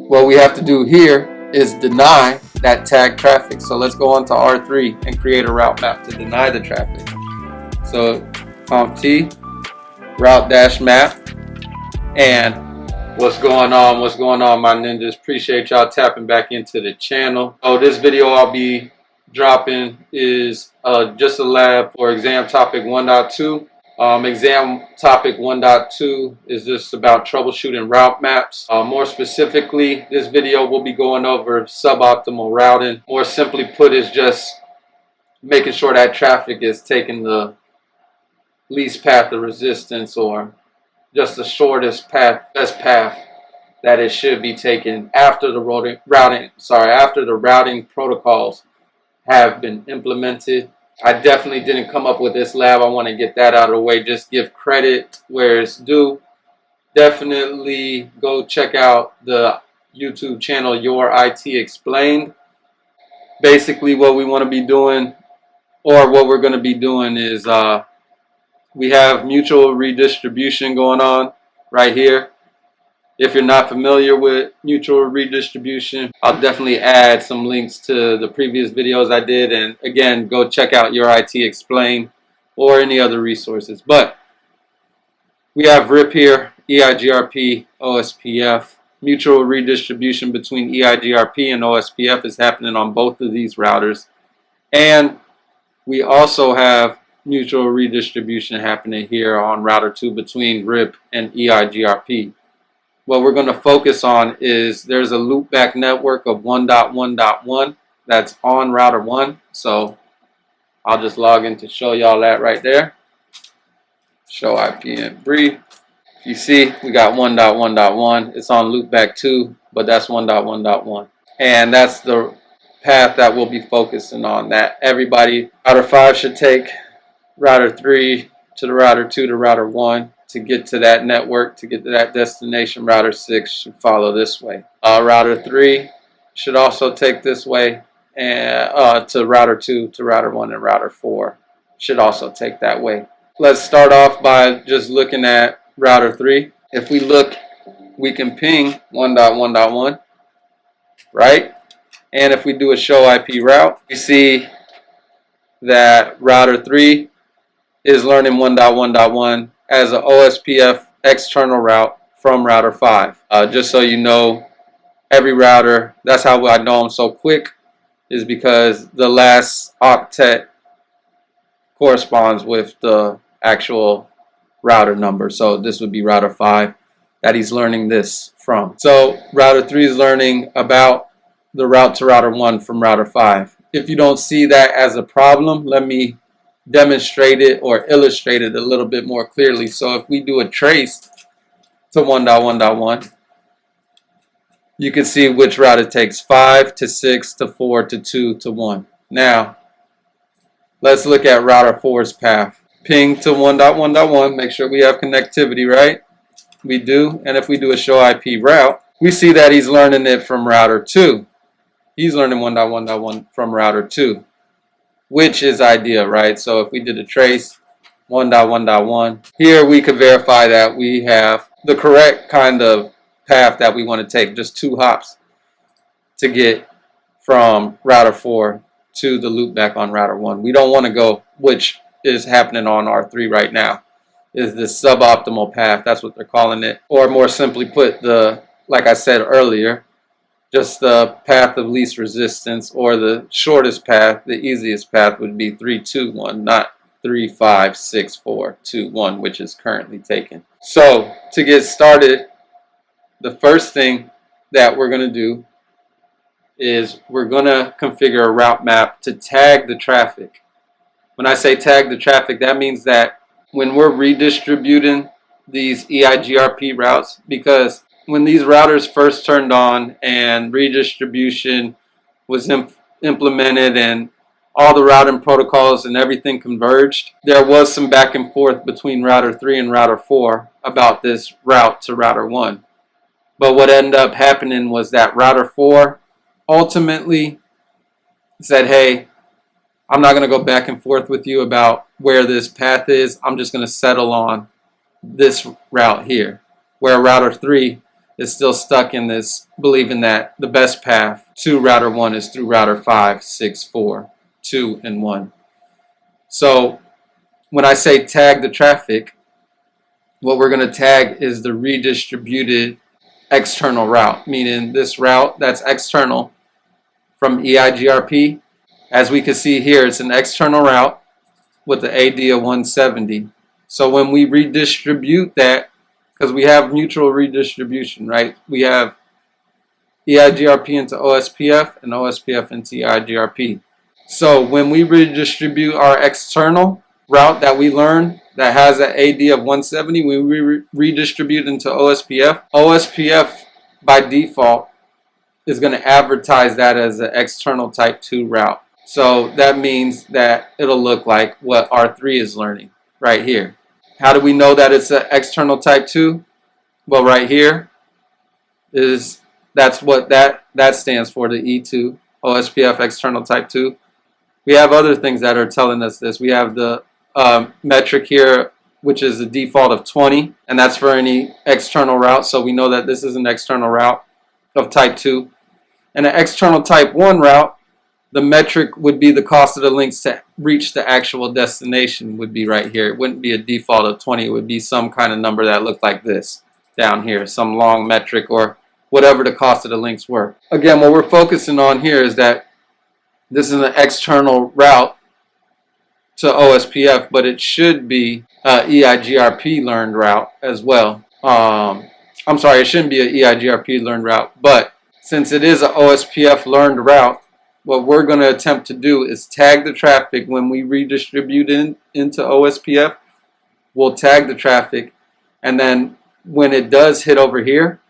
what we have to do here is deny that tag traffic. So let's go on to R3 and create a route map to deny the traffic. So conf t route dash map. And what's going on my ninjas? Appreciate y'all tapping back into the channel. Oh, this video I'll be dropping is just a lab for exam topic 1.2. Exam topic 1.2 is just about troubleshooting route maps. More specifically, this video will be going over suboptimal routing. More simply put, is just making sure that traffic is taking the least path of resistance, or just the shortest path, best path that it should be taken after the routing protocols have been implemented. I definitely didn't come up with this lab. I want to get that out of the way. Just give credit where it's due. Definitely go check out the YouTube channel YourIT Explained. Basically what we want to be doing, or what we're going to be doing, is we have mutual redistribution going on right here. If you're not familiar with mutual redistribution, I'll definitely add some links to the previous videos I did. And again, go check out YourIT Explain or any other resources. But we have RIP here, EIGRP, OSPF. Mutual redistribution between EIGRP and OSPF is happening on both of these routers. And we also have mutual redistribution happening here on router 2 between RIP and EIGRP. What we're going to focus on is there's a loopback network of 1.1.1 that's on router 1. So I'll just log in to show y'all that right there. Show IP and brief. You see, we got 1.1.1. It's on loopback 2, but that's 1.1.1. And that's the path that we'll be focusing on. That everybody, router 5 should take router 3 to the router 2 to router 1. To get to that network, to get to that destination. Router 6 should follow this way. Router 3 should also take this way, and to router 2, to router 1, and router 4 should also take that way. Let's start off by just looking at router 3. If we look, we can ping 1.1.1, right? And if we do a show IP route, we see that router 3 is learning 1.1.1 as an OSPF external route from router 5. Just so you know, every router, that's how I know I'm so quick, is because the last octet corresponds with the actual router number. So this would be router 5 that he's learning this from. So router 3 is learning about the route to router 1 from router 5. If you don't see that as a problem, let me demonstrate it or illustrate it a little bit more clearly. So if we do a trace to 1.1.1, you can see which route it takes: 5 to 6 to 4 to 2 to 1. Now let's look at router 4's path. Ping to 1.1.1, make sure we have connectivity, right? We do. And if we do a show IP route, we see that he's learning it from router 2. He's learning 1.1.1 from router 2, which is ideal, right? So if we did a trace 1.1.1, here we could verify that we have the correct kind of path that we want to take, just 2 hops to get from router 4 to the loopback on router 1. We don't want to go, which is happening on R3 right now, is the suboptimal path. That's what they're calling it. Or more simply put, like I said earlier, just the path of least resistance, or the shortest path, the easiest path would be 3, 2, 1, not 3, 5, 6, 4, 2, 1, which is currently taken. So to get started, the first thing that we're going to do is we're going to configure a route map to tag the traffic. When I say tag the traffic, that means that when we're redistributing these EIGRP routes, because when these routers first turned on and redistribution was implemented and all the routing protocols and everything converged, there was some back and forth between router 3 and router 4 about this route to router 1. But what ended up happening was that router 4 ultimately said, hey, I'm not going to go back and forth with you about where this path is. I'm just going to settle on this route here. Where router 3 is still stuck in this believing that the best path to router 1 is through router 5, 6, 4, 2, and 1. So when I say tag the traffic, what we're going to tag is the redistributed external route, meaning this route that's external from EIGRP. As we can see here, it's an external route with the AD of 170. So when we redistribute that, because we have mutual redistribution, right? We have EIGRP into OSPF and OSPF into EIGRP. So when we redistribute our external route that we learned that has an AD of 170, when we redistribute into OSPF, OSPF by default is going to advertise that as an external type 2 route. So that means that it'll look like what R3 is learning right here. How do we know that it's an external type 2? Well, right here that's what that stands for, the E2, OSPF external type 2. We have other things that are telling us this. We have the metric here, which is the default of 20, and that's for any external route. So we know that this is an external route of type 2. And an external type 1 route, the metric would be the cost of the links to reach the actual destination would be right here. It wouldn't be a default of 20. It would be some kind of number that looked like this down here, some long metric or whatever the cost of the links were. Again, what we're focusing on here is that this is an external route to OSPF, but it should be EIGRP learned route as well. I'm sorry, it shouldn't be an EIGRP learned route, but since it is an OSPF learned route, what we're going to attempt to do is tag the traffic when we redistribute into OSPF. We'll tag the traffic, and then when it does hit over here,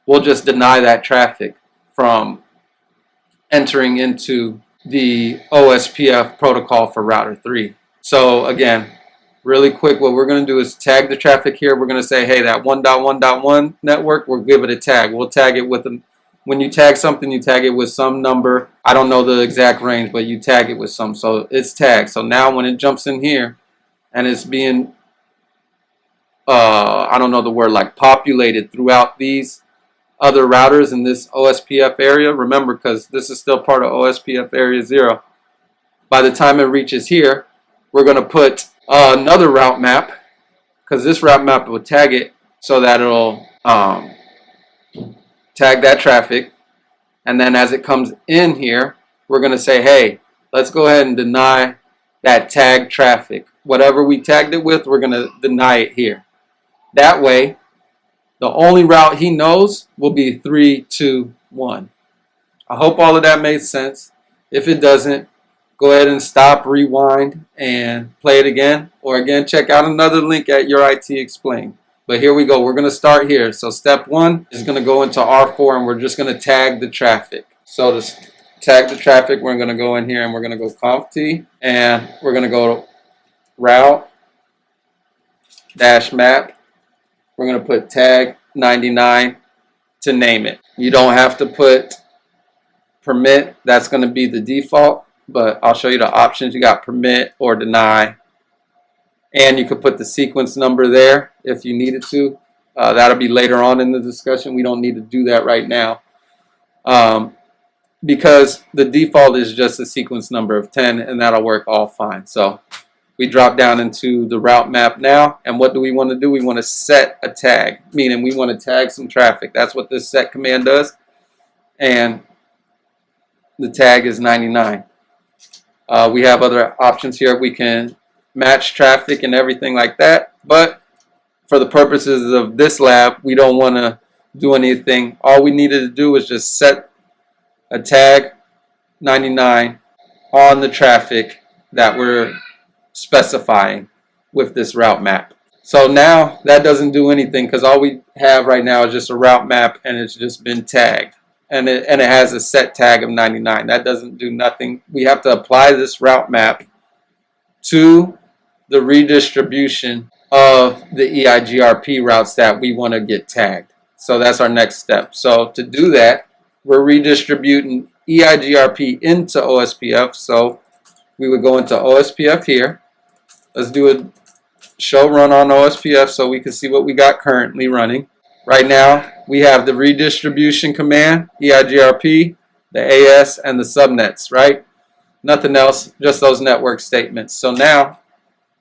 we'll just deny that traffic from entering into the OSPF protocol for router 3. So again, really quick, what we're going to do is tag the traffic here. We're going to say, hey, that 1.1.1 network, we'll give it a tag. We'll tag it with a when you tag something, you tag it with some number. I don't know the exact range, but you tag it with some. So it's tagged. So now when it jumps in here and it's being, I don't know the word, like populated throughout these other routers in this OSPF area, remember, because this is still part of OSPF area 0. By the time it reaches here, we're going to put another route map, because this route map will tag it so that it'll tag that traffic, and then as it comes in here, we're going to say, hey, let's go ahead and deny that tagged traffic. Whatever we tagged it with, we're going to deny it here. That way, the only route he knows will be 3, 2, 1. I hope all of that made sense. If it doesn't, go ahead and stop, rewind, and play it again. Or again, check out another link at YourIT Explained. But here we go. We're going to start here. So step 1 is going to go into R4, and we're just going to tag the traffic. So to tag the traffic, we're going to go in here, and we're going to go conft, and we're going to go to route dash map. We're going to put tag 99 to name it. You don't have to put permit. That's going to be the default, but I'll show you the options. You got permit or deny. And you could put the sequence number there if you needed to. That'll be later on in the discussion. We don't need to do that right now. Because the default is just a sequence number of 10, and that'll work all fine. So we drop down into the route map now. And what do we want to do? We want to set a tag, meaning we want to tag some traffic. That's what this set command does. And the tag is 99. We have other options here. We can match traffic and everything like that, but for the purposes of this lab, we don't want to do anything. All we needed to do was just set a tag 99 on the traffic that we're specifying with this route map. So now that doesn't do anything, because all we have right now is just a route map, and it's just been tagged, and it has a set tag of 99. That doesn't do nothing. We have to apply this route map to the redistribution of the EIGRP routes that we want to get tagged. So that's our next step. So to do that, we're redistributing EIGRP into OSPF. So we would go into OSPF here. Let's do a show run on OSPF so we can see what we got currently running. Right now, we have the redistribution command, EIGRP, the AS, and the subnets, right? Nothing else, just those network statements. So now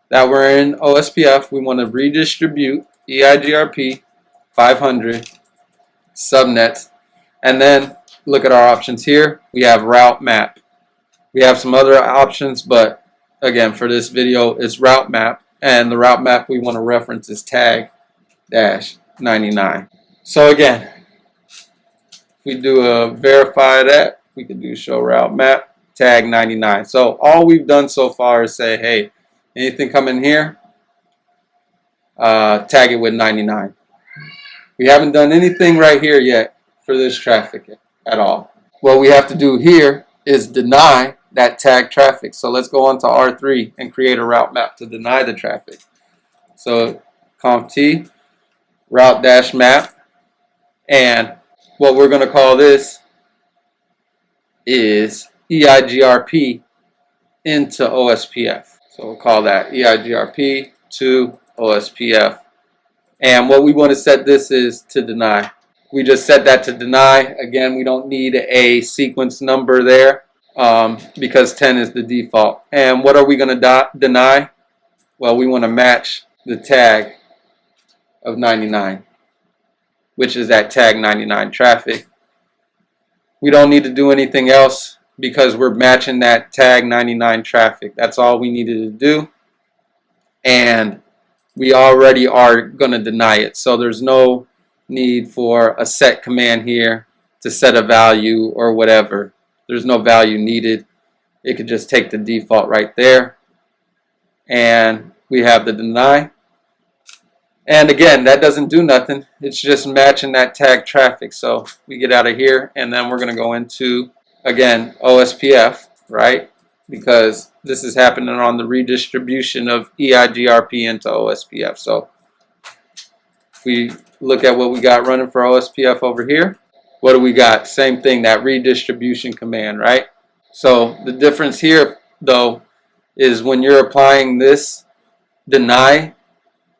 that we're in OSPF, we want to redistribute EIGRP 500 subnets, and then look at our options here. We have route map. We have some other options, but again, for this video, it's route map, and the route map we want to reference is tag-99. So again, if we do a verify that, we can do show route map tag-99. So all we've done so far is say, hey, anything coming here, tag it with 99. We haven't done anything right here yet for this traffic at all. What we have to do here is deny that tag traffic. So let's go on to R3 and create a route map to deny the traffic. So conft route-map, and what we're going to call this is EIGRP into OSPF. So we'll call that EIGRP to OSPF. And what we want to set this is to deny. We just set that to deny. Again, we don't need a sequence number there because 10 is the default. And what are we going to deny? Well, we want to match the tag of 99, which is that tag 99 traffic. We don't need to do anything else because we're matching that tag 99 traffic. That's all we needed to do. And we already are going to deny it. So there's no need for a set command here to set a value or whatever. There's no value needed. It could just take the default right there. And we have the deny. And again, that doesn't do nothing. It's just matching that tag traffic. So we get out of here, and then we're going to go into, again, OSPF, right? Because this is happening on the redistribution of EIGRP into OSPF. So if we look at what we got running for OSPF over here, what do we got? Same thing, that redistribution command, right? So the difference here, though, is when you're applying this deny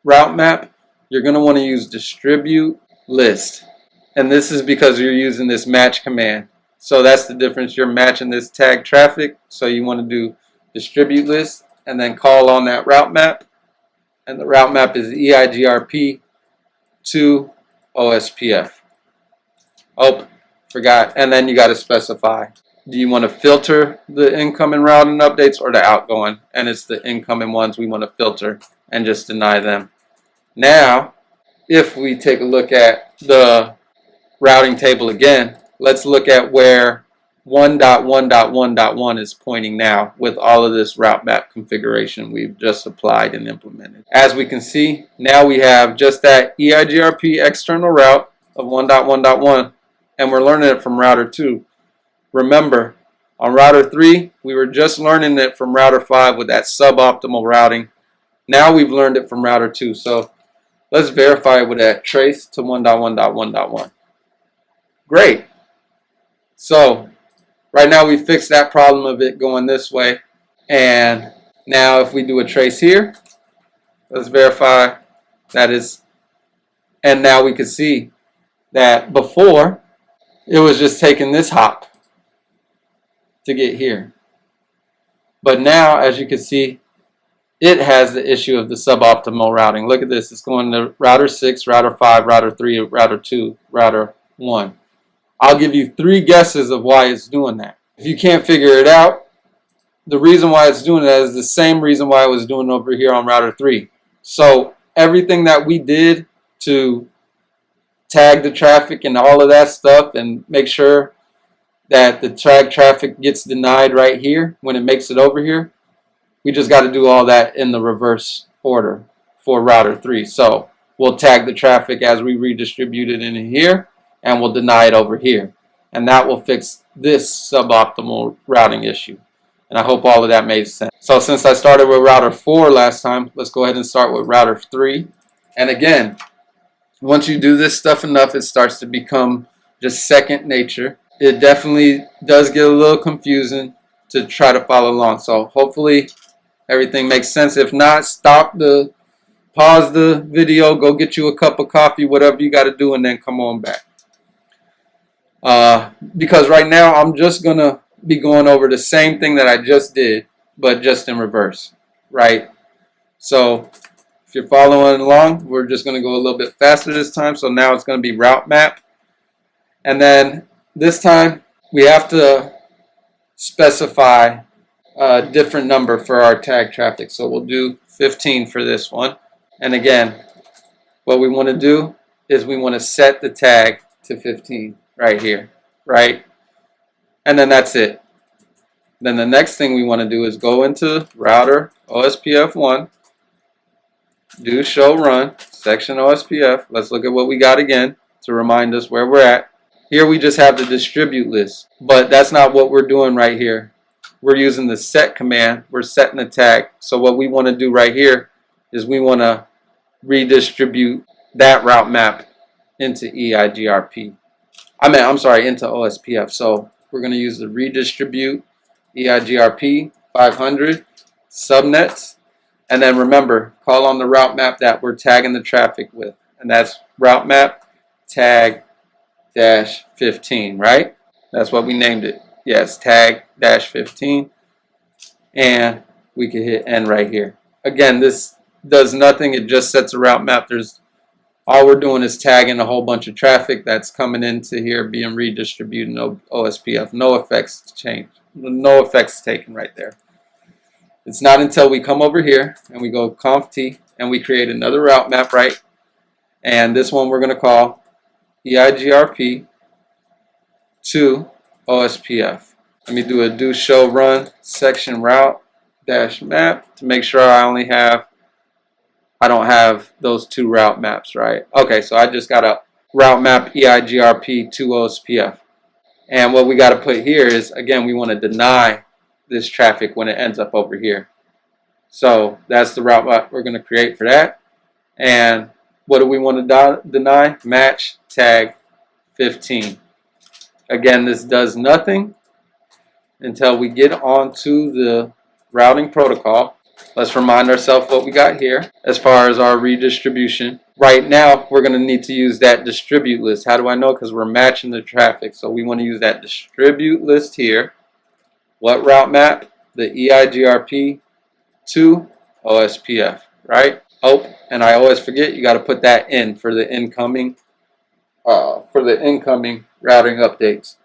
route map, you're going to want to use distribute list. And this is because you're using this match command. So that's the difference. You're matching this tag traffic. So you want to do distribute list and then call on that route map. And the route map is EIGRP to OSPF. Oh, forgot. And then you got to specify. Do you want to filter the incoming routing updates or the outgoing? And it's the incoming ones we want to filter and just deny them. Now, if we take a look at the routing table again, let's look at where 1.1.1.1 is pointing now with all of this route map configuration we've just applied and implemented. As we can see, now we have just that EIGRP external route of 1.1.1, and we're learning it from router 2. Remember, on router 3, we were just learning it from router 5 with that suboptimal routing. Now we've learned it from router 2. So let's verify with that trace to 1.1.1.1. Great. So right now we fixed that problem of it going this way. And now if we do a trace here, let's verify that is, and now we can see that before it was just taking this hop to get here. But now, as you can see, it has the issue of the suboptimal routing. Look at this. It's going to router 6, router 5, router 3, router 2, router 1. I'll give you 3 guesses of why it's doing that. If you can't figure it out, the reason why it's doing that is the same reason why I was doing over here on router 3. So everything that we did to tag the traffic and all of that stuff and make sure that the tag traffic gets denied right here when it makes it over here, we just got to do all that in the reverse order for router 3. So we'll tag the traffic as we redistribute it in here, and we'll deny it over here. And that will fix this suboptimal routing issue. And I hope all of that made sense. So since I started with router 4 last time, let's go ahead and start with router 3. And again, once you do this stuff enough, it starts to become just second nature. It definitely does get a little confusing to try to follow along. So hopefully everything makes sense. If not, stop the pause the video, go get you a cup of coffee, whatever you got to do, and then come on back. Because right now I'm just going to be going over the same thing that I just did, but just in reverse, right? So if you're following along, we're just going to go a little bit faster this time. So now it's going to be route map. And then this time we have to specify a different number for our tag traffic. So we'll do 15 for this one. And again, what we want to do is we want to set the tag to 15 right here, right? And then that's it. Then the next thing we want to do is go into router OSPF1, do show run, section OSPF. Let's look at what we got again to remind us where we're at. Here we just have the distribute list, but that's not what we're doing right here. We're using the set command. We're setting the tag. So what we want to do right here is we want to redistribute that route map into EIGRP. Into OSPF. So we're going to use the redistribute EIGRP 500 subnets. And then remember, call on the route map that we're tagging the traffic with. And that's route map tag -15, right? That's what we named it. Yes, tag -15. And we can hit end right here. Again, this does nothing. It just sets a route map. All we're doing is tagging a whole bunch of traffic that's coming into here, being redistributed. No OSPF, no effects change, no effects taken right there. It's not until we come over here and we go conf t and we create another route map, right? And this one we're going to call EIGRP to OSPF. Let me do a do show run section route dash map to make sure I don't have those two route maps, right? Okay, so I just got a route map EIGRP to OSPF. And what we got to put here is, again, we want to deny this traffic when it ends up over here. So that's the route map we're going to create for that. And what do we want to deny? Match tag 15. Again, this does nothing until we get onto the routing protocol. Let's remind ourselves what we got here as far as our redistribution. Right now, we're going to need to use that distribute list. How do I know? Because we're matching the traffic. So we want to use that distribute list here. What route map? The EIGRP to OSPF, right? Oh, and I always forget, you got to put that in for the incoming routing updates.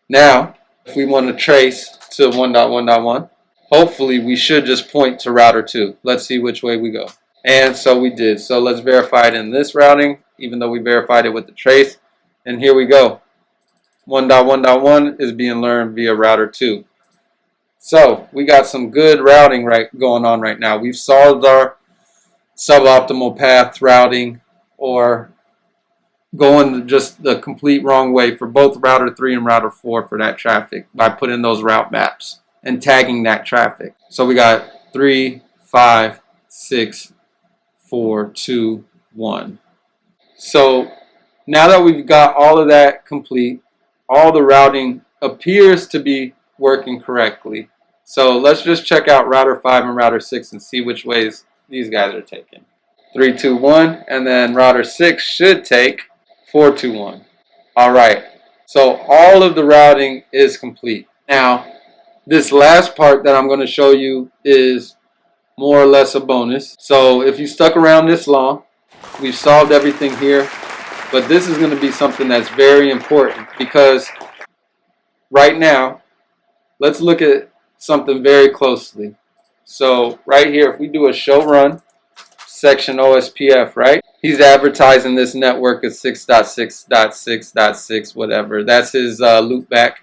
Now, if we want to trace to 1.1.1, hopefully we should just point to router 2. Let's see which way we go. And so we did. So let's verify it in this routing, even though we verified it with the trace. And here we go. 1.1.1 is being learned via router 2. So we got some good routing going on right now. We've solved our suboptimal path routing, or going just the complete wrong way for both router 3 and router 4 for that traffic by putting those route maps and tagging that traffic. So we got 3, 5, 6, 4, 2, 1. So now that we've got all of that complete, all the routing appears to be working correctly. So let's just check out router 5 and router 6 and see which ways these guys are taking. 3, 2, 1, and then router 6 should take 4, 2, 1. Alright, so all of the routing is complete. Now, this last part that I'm going to show you is more or less a bonus. So if you stuck around this long, we've solved everything here. But this is going to be something that's very important, because right now, let's look at something very closely. So right here, if we do a show run section OSPF, right? He's advertising this network as 6.6.6.6, whatever. That's his loopback.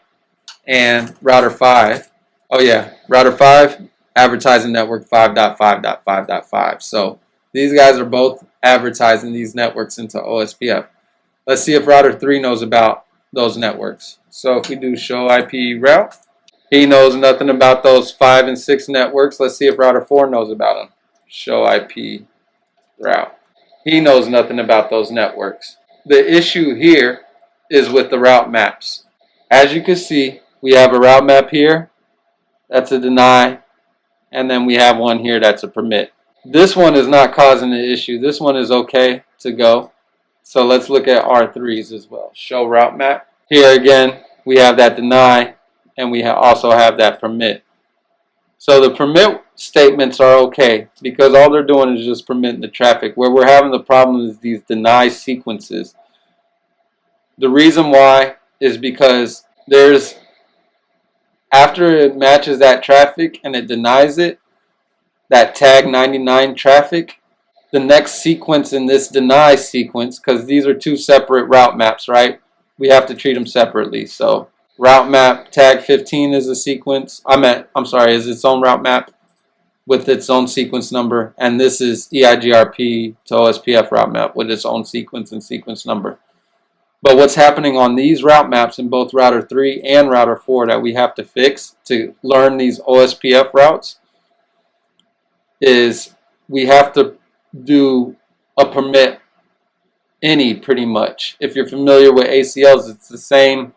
And router 5. Oh yeah, router 5, advertising network 5.5.5.5. So these guys are both advertising these networks into OSPF. Let's see if router 3 knows about those networks. So if we do show IP route, he knows nothing about those 5 and 6 networks. Let's see if router 4 knows about them. Show IP route. He knows nothing about those networks. The issue here is with the route maps. As you can see, we have a route map here. That's a deny. And then we have one here that's a permit. This one is not causing an issue. This one is okay to go. So let's look at R3s as well. Show route map. Here again, we have that deny, and we also have that permit. So the permit statements are okay because all they're doing is just permitting the traffic. Where we're having the problem is these deny sequences. The reason why is because after it matches that traffic and it denies it, that tag 99 traffic, the next sequence in this deny sequence, because these are two separate route maps, right? We have to treat them separately. So route map tag 15 is a sequence. Is its own route map with its own sequence number, and this is EIGRP to OSPF route map with its own sequence and sequence number. But what's happening on these route maps in both router 3 and router 4 that we have to fix to learn these OSPF routes is we have to do a permit any pretty much. If you're familiar with ACLs, it's the same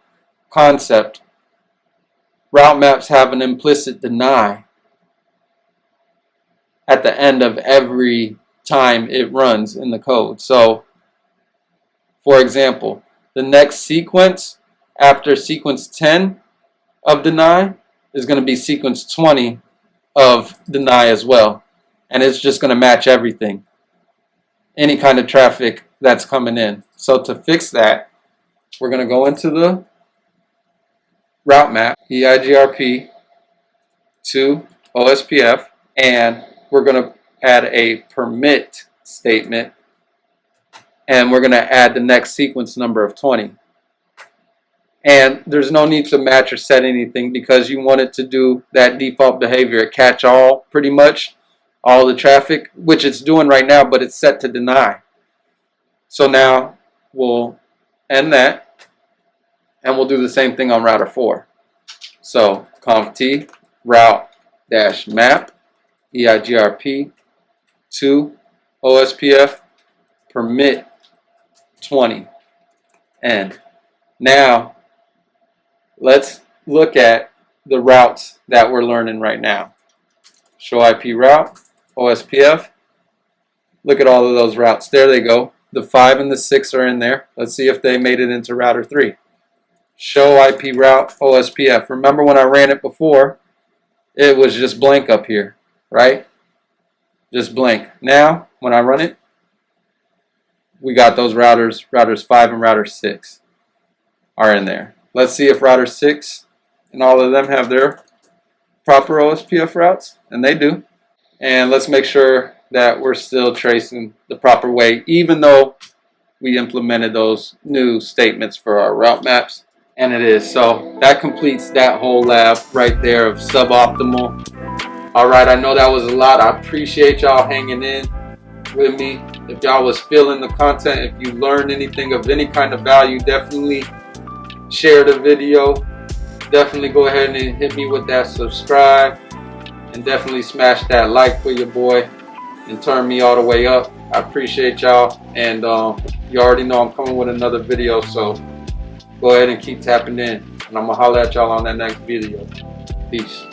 concept. Route maps have an implicit deny at the end of every time it runs in the code. So, for example, the next sequence after sequence 10 of deny is going to be sequence 20 of deny as well. And it's just going to match everything, any kind of traffic that's coming in. So to fix that, we're going to go into the route map, EIGRP to OSPF, and we're going to add a permit statement, and we're going to add the next sequence number of 20. And there's no need to match or set anything because you want it to do that default behavior, catch all pretty much. All the traffic, which it's doing right now, but it's set to deny. So now we'll end that, and we'll do the same thing on router 4. So conft route dash map EIGRP to OSPF permit 20 end. Now let's look at the routes that we're learning right now. Show IP route. OSPF, look at all of those routes. There they go. The 5 and the 6 are in there. Let's see if they made it into router 3. Show IP route OSPF. Remember when I ran it before, it was just blank up here, right? Just blank. Now, when I run it, we got those routers 5 and router 6 are in there. Let's see if router 6 and all of them have their proper OSPF routes, and they do. And let's make sure that we're still tracing the proper way, even though we implemented those new statements for our route maps, and it is. So that completes that whole lab right there of suboptimal. All right, I know that was a lot. I appreciate y'all hanging in with me. If y'all was feeling the content, if you learned anything of any kind of value, definitely share the video. Definitely go ahead and hit me with that subscribe, and definitely smash that like for your boy and turn me all the way up. I appreciate y'all, and you already know I'm coming with another video, so go ahead and keep tapping in, and I'm gonna holler at y'all on that next video. Peace.